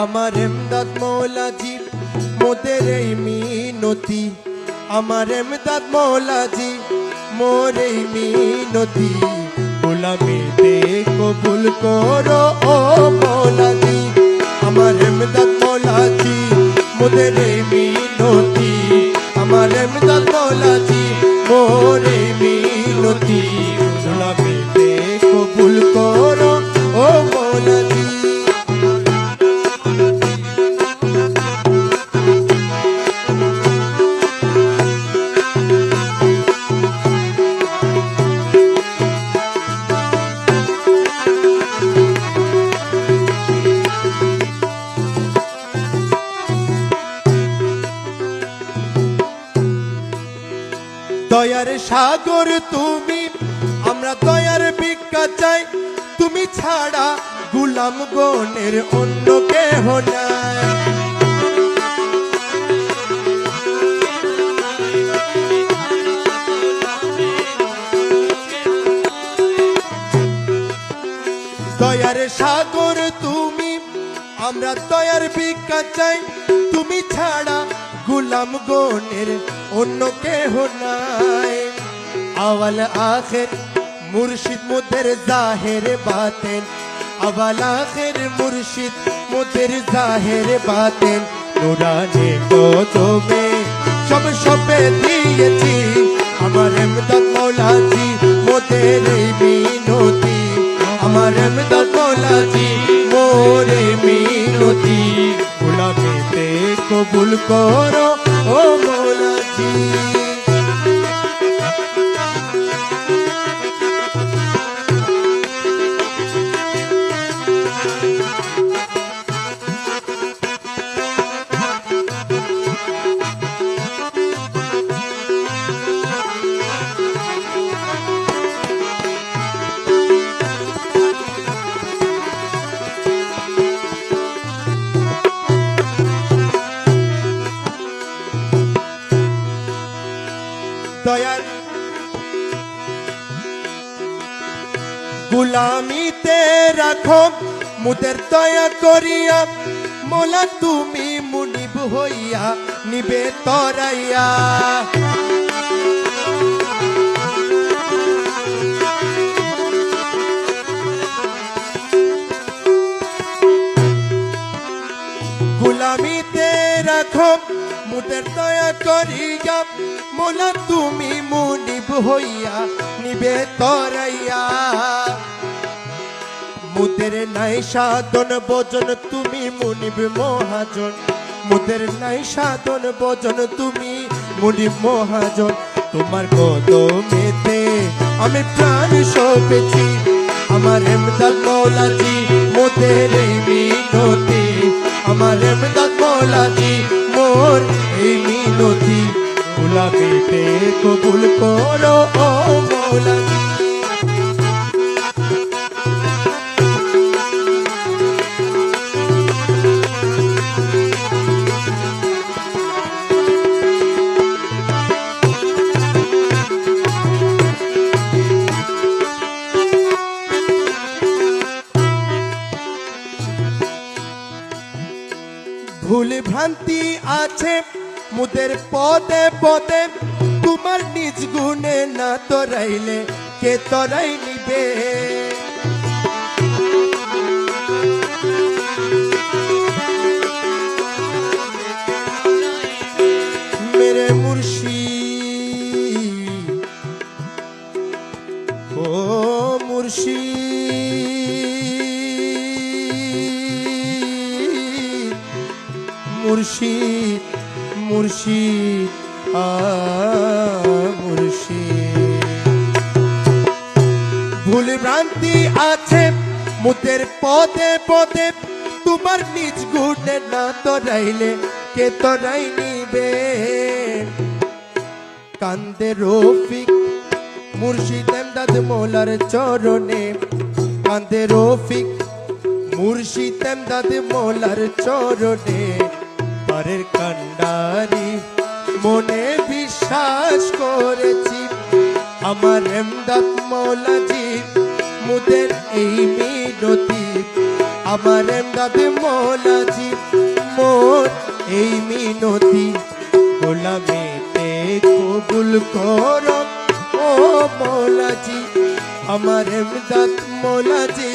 আমার এমদাদ মৌলাজি মোদের এই মিনতি, আমার এমদাদ মৌলাজি মোর এই মিনতি, গোলামিতে কবুল করো ও মৌলাজি। আমার এমদাদ মৌলাজি মোদের এই মিনতি, আমার এমদাদ মৌলাজি মোর এই মিনতি, গোলামিতে কবুল করো ও মৌলাজি। দয়ার সাগর তুমি, আমরা দয়ার ভিক্ষা চাই, তুমি ছাড়া গোলাম গণের অন্য কেহ নাই। দয়ার সাগর তুমি, আমরা দয়ার ভিক্ষা চাই, তুমি ছাড়া গোলাম গণের অন্য কেহ নাই। আওয়াল আখের মুর্শিদ মোদের জাহের বাতেন, আওয়াল আখের মুর্শিদ মোদের জাহের বাতেন, নুরানি কদমে সব সপে দিয়েছি। আমার এমদাদ মৌলাজি মোদের এই মিনতি, আমার এমদাদ মৌলাজি মোর এই মিনতি, গোলামিতে কবুল করো ও মৌলাজি। দয়ার গুলামিতে রাখো মুদের দয়া করিয়া, মোলা তুমি মুনিব হইয়া নিবে তরাইয়া। গুলামিতে রাখো মুদের দয়া করিয়া, মোলা তুমি মুনিব হইয়া নিবে তরাইয়া। মুদের নাই সাধন ভজন তুমি মুনিব মহাজন, মুদের নাই সাধন ভজন তুমি মুনিব মহাজন, তোমার কদমেতে আমি প্রাণ সঁপেছি। আমার এমদাদ মৌলাজি মোদের এই মিনতি, আমার এমদাদ মৌলাজি মোর এই মিনতি, গোলামিতে কবুল করো ও মৌলাজি। ভুল ভ্রান্তি আছে মুদের পদে পদে, তোমার নিজ গুণে না তরাইলে কে তরাই নিবে। মেরে মুর্শিদ ও মুর্শিদ, মুর্শিদ মুর্শিদ মুর্শিদ। ভুল ভ্রান্তি আছে মুদের পদে পদে, তোমার নিজ গুণে না তরাইলে কে তরাই নিবে। কান্দে রফিক মুর্শিদ এমদাদ মৌলার চরণে, কান্দে রফিক মুর্শিদ এমদাদ মৌলার চরণে, পারের কান্ডারি মনে বিশ্বাস করেছি। আমার এমদাদ মৌলাজি মুদের এই মিনতি, আমার এমদাদ মৌলাজি মোর এই মিনতি গোলামিতে কবুল কর ও মৌলাজি আমার এমদাদ মৌলাজি